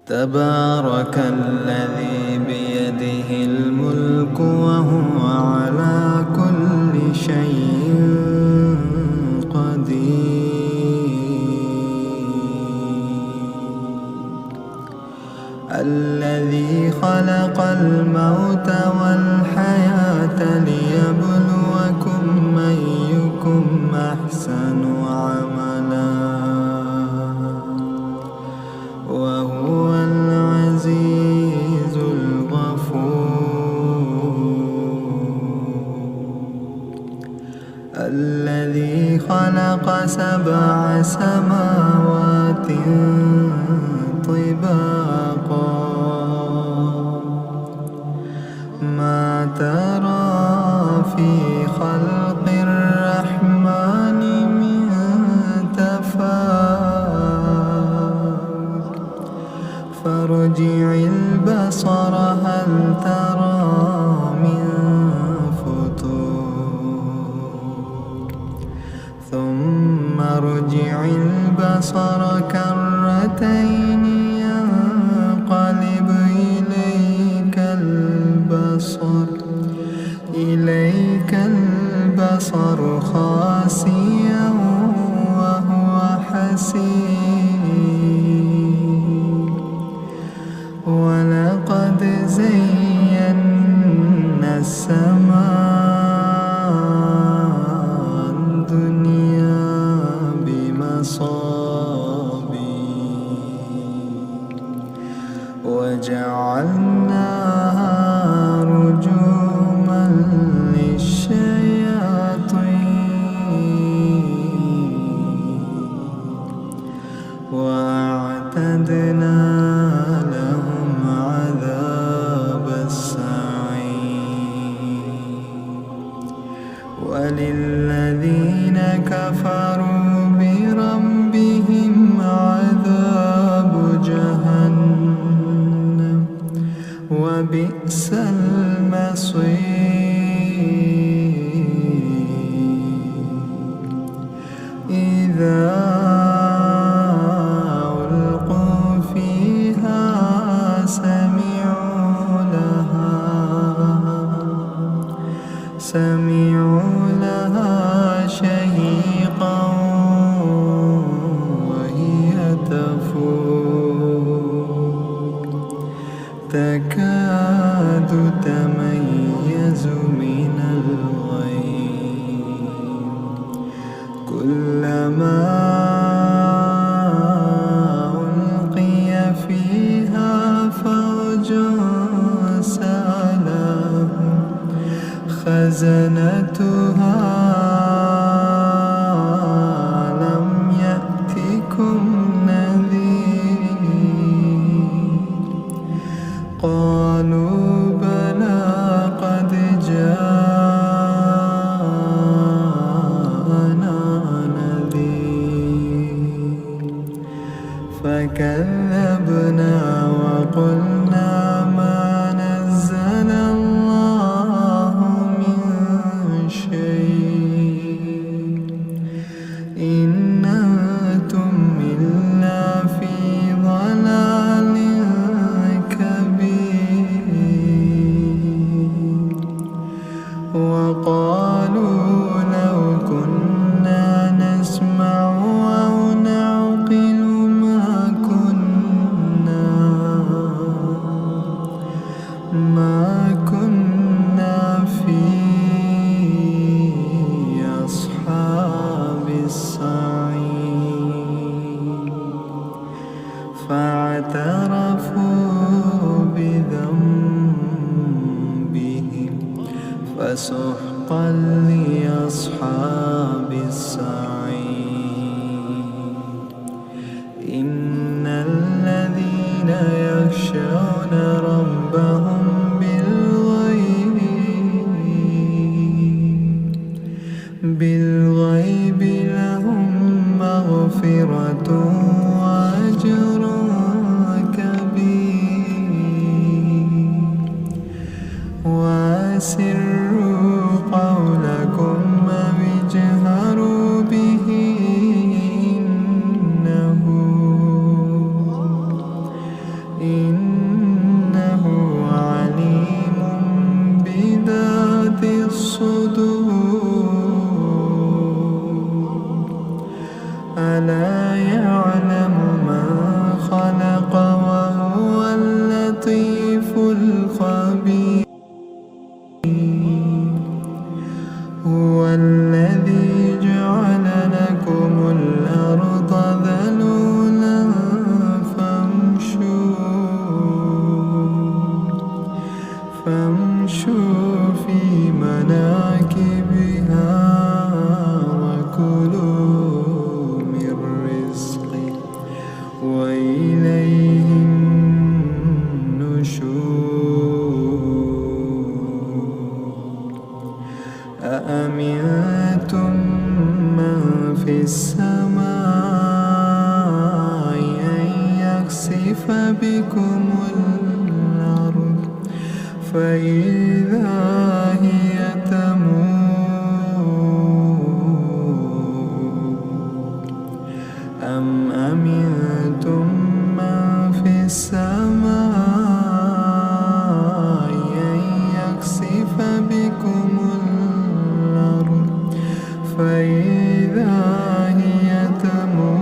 تبارك الذي بيده الملك وهو على كل شيء قدير. الذي خلق الموت والحياة ليبلوكم أيكم أحسن عملا وهو العزيز الغفور. الذي خلق 7 سماوات طباقا ما ترى في خلق الرحمن من تفاوت فارجع البصر هل ترى من فطور ثم ارجع البصر كرتين ينقلب إليك البصر خاسئا وهو حسير. ولقد زينا السماء الدنيا بمصابيح وجعلناها رجوما للشياطين وأعتدنا لهم عذاب السعير. وللذين كفروا بربهم عذاب جهنم وبئس المصير. إذا ألقوا فيها سمعوا لها شهيقا وهي تفور تكاد تميز من الغيظ كلما ألقي فيها فوج سألهم خزنتها ألم يأتكم نذير قالوا بلى قد جاءنا نذير فكذبنا وقلنا ما نزل الله من شيء إن أنتم إلا في ضلال كبير. وقالوا لو كنا نسمع أو نعقل ما كنا في أصحاب السعير. فاعترفوا بذنبهم فسحقا لأصحاب السعير. إن الذين يخشون ربهم بالغيب لهم مغفرة وأجر كبير. وأسروا قولكم أو اجهروا به إنه وإليه النشور أأمنتم من في السماء أن يخسف بكم الأرض فإذا هي تمور أم أمنتم من في السماء أن يخسف بكم الأرض فإذا هي تمور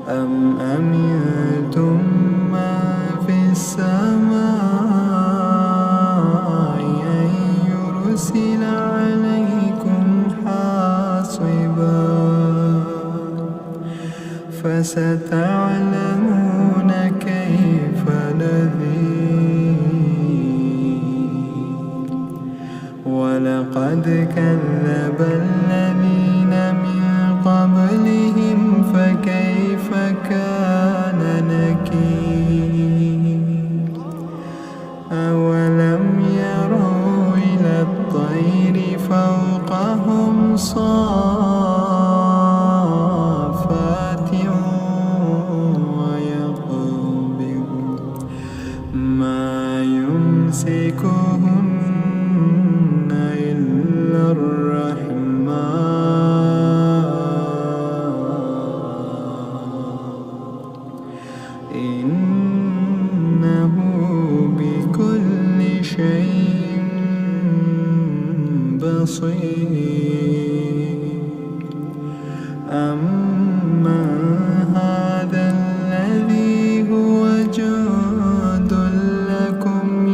أم أمنتم من في السماء أن يرسل عليكم حاصبا فستعلمون كيف نذير ولقد كذب الذين من قبلهم فكيف كان نكير أولم يروا إلى الطير فوقهم صافات ويقبض ما يمسكهن إلا الرحمن إنه بكل شيء بصير أما هذا الذي هو جند لكم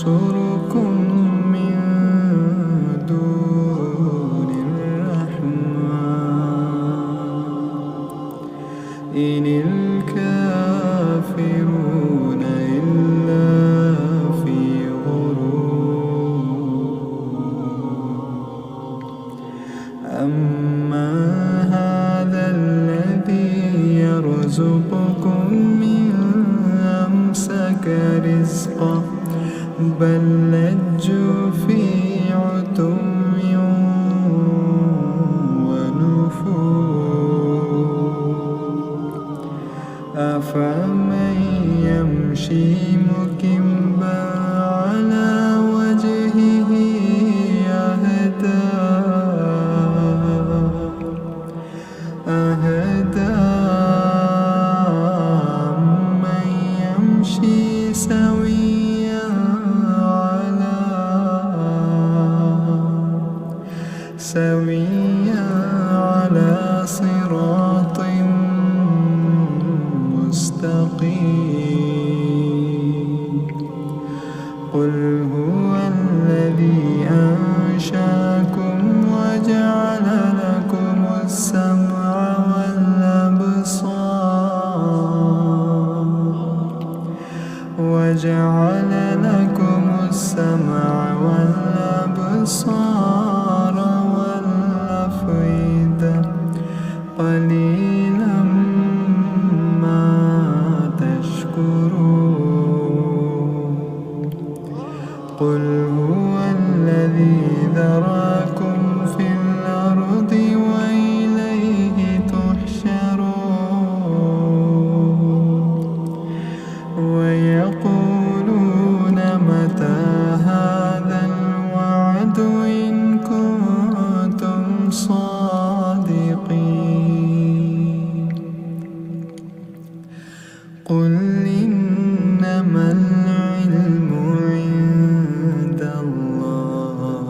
ينصركم من دون الرحمن إن الكافرون إلا في غرور أما هذا الذي يرزقكم من أمسك رزقه بل لجوا في عتو ونفور أفمن يمشي مكبا على وجهه أهدى أمن يمشي سويا على صراط مستقيم قل هو الذي أنشأكم وجعل لكم السمع والأبصار والأفئدة قليلا ما تشكرون قل هو الذي ذراكم في الأرض وإليه تحشرون ويقولون متى هذا الوعد إن كنتم صادقين قل إنما العلم عند الله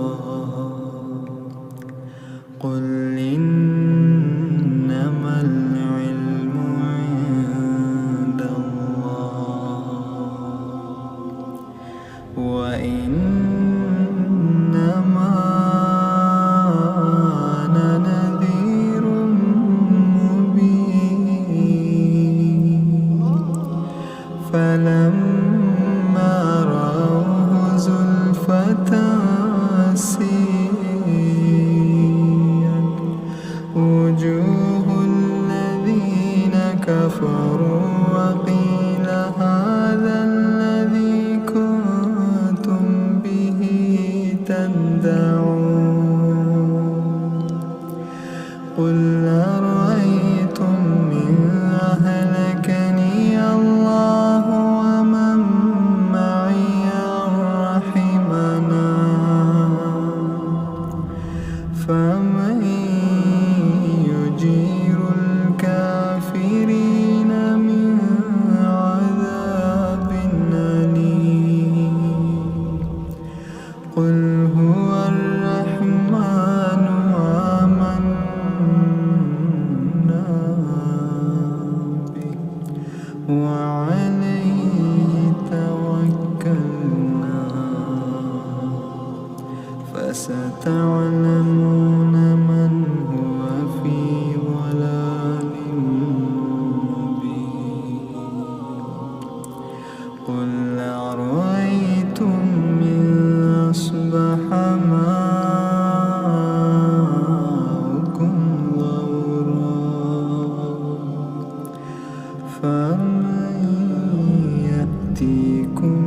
تدعون قل أرأيتم إن أهلكني الله ومن معي أو رحمنا فمن يجير الكافرين من عذاب أليم قل هو الرحمن آمنا به وعليه توكلنا فستعلمون من هو في ضلال مبين قل أرأيتم إن أصبح ماؤكم غورا فمن يأتيكم